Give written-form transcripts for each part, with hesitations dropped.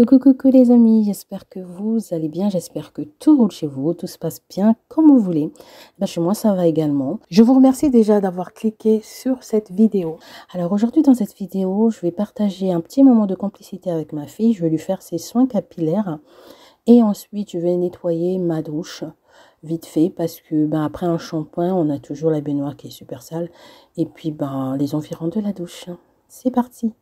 Coucou les amis, j'espère que vous allez bien, j'espère que tout roule chez vous, tout se passe bien comme vous voulez. Ben, chez moi ça va également. Je vous remercie déjà d'avoir cliqué sur cette vidéo. Alors aujourd'hui dans cette vidéo, je vais partager un petit moment de complicité avec ma fille. Je vais lui faire ses soins capillaires et ensuite je vais nettoyer ma douche vite fait parce que après un shampoing, on a toujours la baignoire qui est super sale et puis les environs de la douche. C'est parti.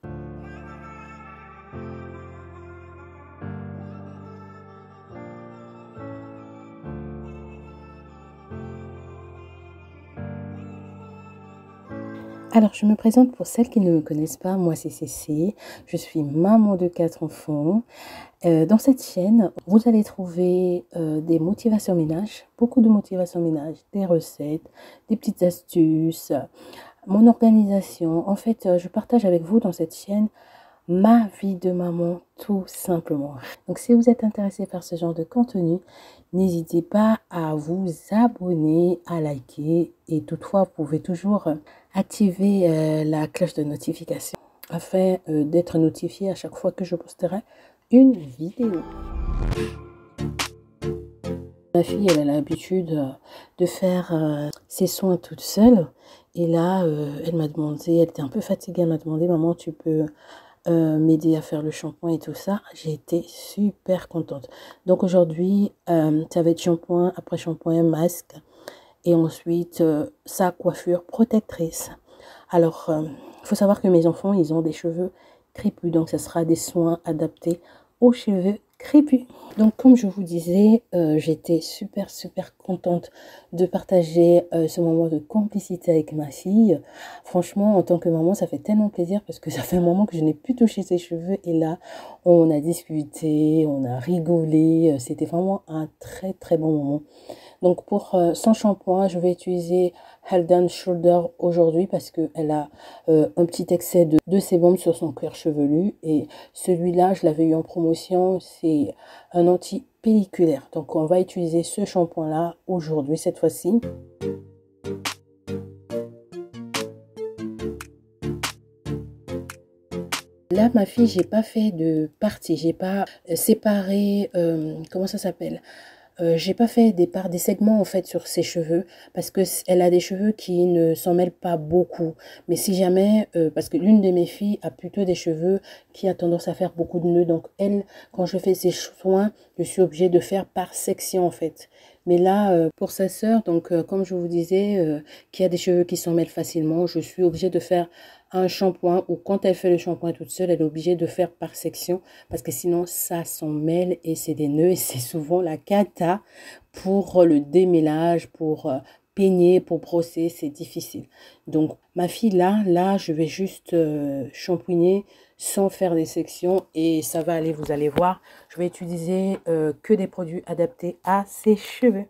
Alors, je me présente pour celles qui ne me connaissent pas. Moi, c'est Cécile. Je suis maman de 4 enfants. Dans cette chaîne, vous allez trouver des motivations ménage, beaucoup de motivations ménage, des recettes, des petites astuces, mon organisation. En fait, je partage avec vous dans cette chaîne ma vie de maman, tout simplement. Donc, si vous êtes intéressé par ce genre de contenu, n'hésitez pas à vous abonner, à liker et toutefois, vous pouvez toujours activer la cloche de notification afin d'être notifié à chaque fois que je posterai une vidéo. Ma fille, elle a l'habitude de faire ses soins toute seule et là, elle m'a demandé, elle était un peu fatiguée, elle m'a demandé, maman, tu peux m'aider à faire le shampoing et tout ça. J'ai été super contente. Donc aujourd'hui, ça va être shampoing, après shampoing, masque et ensuite sa coiffure protectrice. Alors, il faut savoir que mes enfants, ils ont des cheveux crépus, donc ce sera des soins adaptés aux cheveux crépus. Donc comme je vous disais, j'étais super contente de partager ce moment de complicité avec ma fille. Franchement, en tant que maman, ça fait tellement plaisir parce que ça fait un moment que je n'ai plus touché ses cheveux et là, on a discuté, on a rigolé. C'était vraiment un très bon moment. Donc pour son shampoing, je vais utiliser Head and Shoulder aujourd'hui parce qu'elle a un petit excès de sébum sur son cuir chevelu. Et celui-là, je l'avais eu en promotion, c'est un anti-pelliculaire. Donc on va utiliser ce shampoing-là aujourd'hui, cette fois-ci. Là, ma fille, j'ai pas fait de partie, j'ai pas séparé, comment ça s'appelle? J'ai pas fait des segments en fait sur ses cheveux parce que elle a des cheveux qui ne s'en mêlent pas beaucoup. Mais si jamais, parce que l'une de mes filles a plutôt des cheveux qui a tendance à faire beaucoup de nœuds. Donc elle, quand je fais ses soins, je suis obligée de faire par section en fait. Mais là, pour sa sœur, donc comme je vous disais, qui a des cheveux qui s'en mêlent facilement, je suis obligée de faire un shampoing ou quand elle fait le shampoing toute seule, elle est obligée de faire par section parce que sinon ça s'en mêle et c'est des nœuds et c'est souvent la cata pour le démêlage, pour peigner, pour brosser, c'est difficile. Donc ma fille là je vais juste shampouiner sans faire des sections et ça va aller, vous allez voir. Je vais utiliser que des produits adaptés à ses cheveux.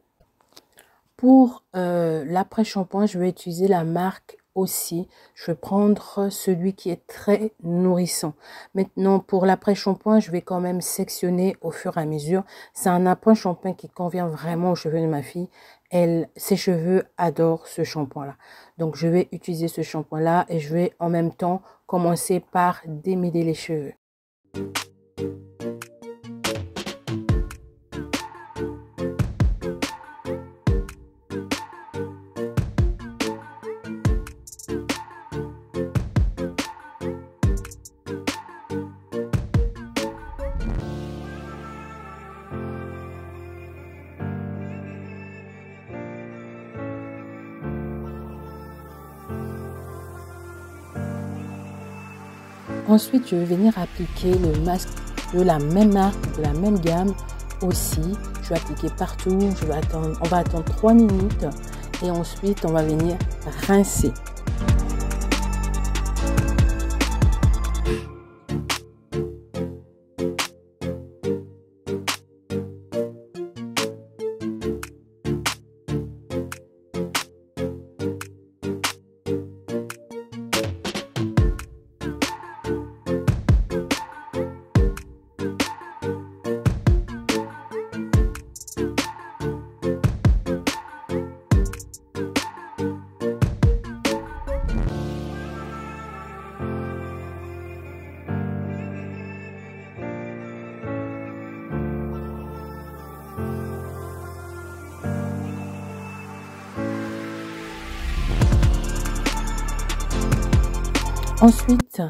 Pour l'après-shampoing, je vais utiliser la marque aussi. Je vais prendre celui qui est très nourrissant. Maintenant, pour l'après-shampoing, je vais quand même sectionner au fur et à mesure. C'est un après-shampoing qui convient vraiment aux cheveux de ma fille. Ses cheveux adorent ce shampoing-là. Donc, je vais utiliser ce shampoing-là et je vais en même temps commencer par démêler les cheveux. Ensuite, je vais venir appliquer le masque de la même marque, de la même gamme aussi. Je vais appliquer partout. On va attendre 3 minutes et ensuite, on va venir rincer. Ensuite,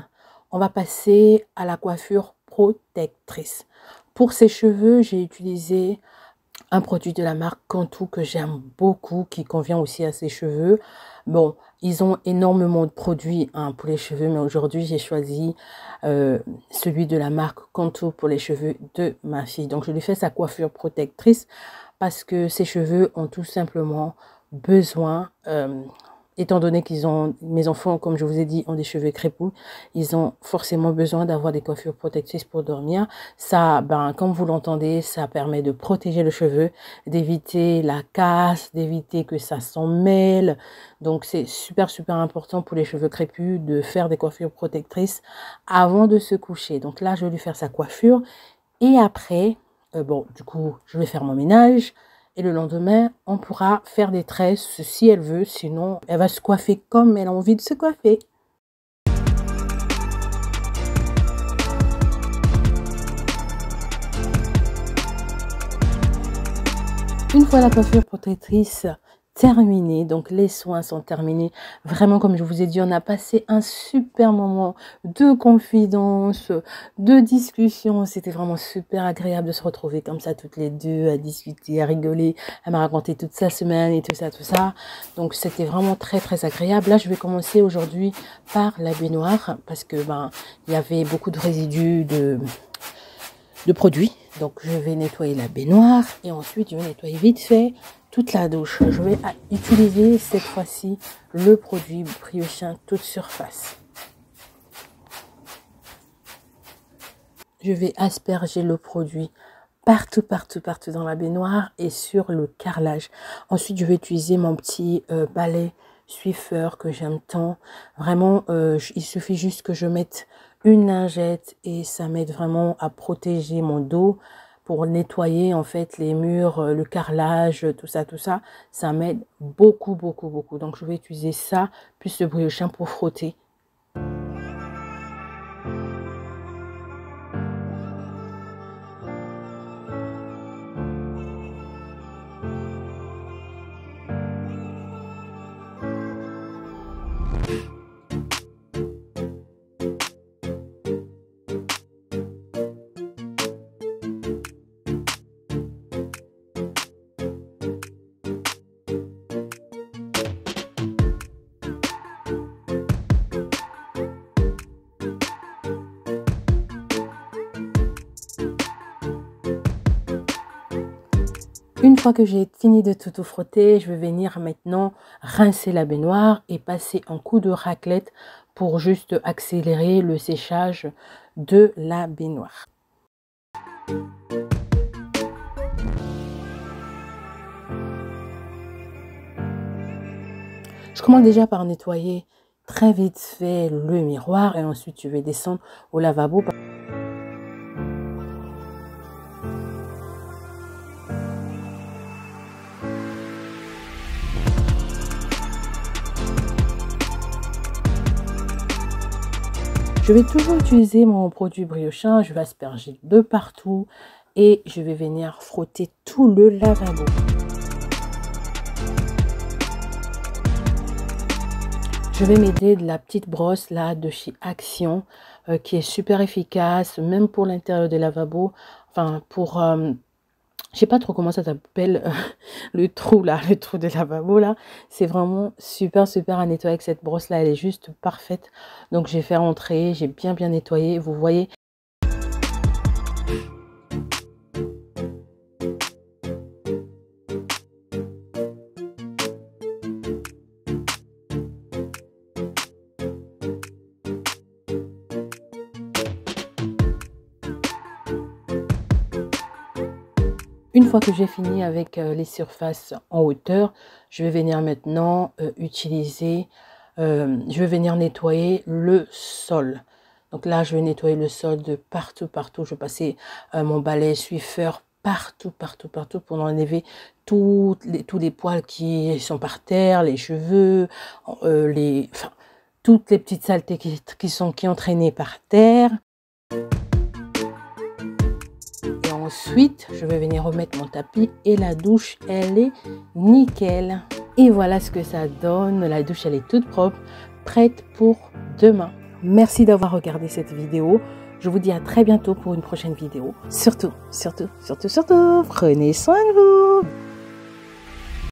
on va passer à la coiffure protectrice. Pour ces cheveux, j'ai utilisé un produit de la marque Cantu que j'aime beaucoup, qui convient aussi à ces cheveux. Bon, ils ont énormément de produits pour les cheveux, mais aujourd'hui, j'ai choisi celui de la marque Cantu pour les cheveux de ma fille. Donc, je lui fais sa coiffure protectrice parce que ses cheveux ont tout simplement besoin, étant donné mes enfants, comme je vous ai dit, ont des cheveux crépus, ils ont forcément besoin d'avoir des coiffures protectrices pour dormir. Ça, comme vous l'entendez, ça permet de protéger le cheveu, d'éviter la casse, d'éviter que ça s'en mêle. Donc, c'est super, super important pour les cheveux crépus de faire des coiffures protectrices avant de se coucher. Donc là, je vais lui faire sa coiffure et après, du coup, je vais faire mon ménage. Et le lendemain, on pourra faire des tresses si elle veut. Sinon, elle va se coiffer comme elle a envie de se coiffer. Une fois la coiffure protectrice terminée, donc les soins sont terminés. Vraiment, comme je vous ai dit, on a passé un super moment de confidence, de discussion. C'était vraiment super agréable de se retrouver comme ça, toutes les deux, à discuter, à rigoler. Elle m'a raconté toute sa semaine et tout ça, tout ça. Donc, c'était vraiment très, très agréable. Là, je vais commencer aujourd'hui par la baignoire parce que, il y avait beaucoup de résidus de produits. Donc, je vais nettoyer la baignoire et ensuite, je vais nettoyer vite fait toute la douche. Je vais utiliser cette fois-ci le produit Briochin toute surface. Je vais asperger le produit partout, partout, partout dans la baignoire et sur le carrelage. Ensuite, je vais utiliser mon petit balai Swiffer que j'aime tant. Vraiment, il suffit juste que je mette une lingette et ça m'aide vraiment à protéger mon dos pour nettoyer en fait les murs, le carrelage, tout ça, ça m'aide beaucoup, beaucoup, beaucoup. Donc, je vais utiliser ça, plus le Briochin pour frotter. Une fois que j'ai fini de tout frotter, je vais venir maintenant rincer la baignoire et passer un coup de raclette pour juste accélérer le séchage de la baignoire. Je commence déjà par nettoyer très vite fait le miroir et ensuite je vais descendre au lavabo. Je vais toujours utiliser mon produit Briochin, je vais asperger de partout et je vais venir frotter tout le lavabo. Je vais m'aider de la petite brosse là de chez Action qui est super efficace, même pour l'intérieur des lavabos. Enfin, pour... je sais pas trop comment ça s'appelle, le trou de lavabo là. C'est vraiment super, super à nettoyer avec cette brosse là. Elle est juste parfaite. Donc, j'ai fait rentrer, j'ai bien nettoyé. Vous voyez. Une fois que j'ai fini avec les surfaces en hauteur, je vais venir maintenant je vais venir nettoyer le sol. Donc là, je vais nettoyer le sol de partout, partout. Je vais passer mon balai Swiffer partout, partout, partout pour enlever tous les poils qui sont par terre, les cheveux, toutes les petites saletés qui ont traîné par terre. Ensuite, je vais venir remettre mon tapis et la douche, elle est nickel. Et voilà ce que ça donne. La douche, elle est toute propre, prête pour demain. Merci d'avoir regardé cette vidéo. Je vous dis à très bientôt pour une prochaine vidéo. Surtout, prenez soin de vous.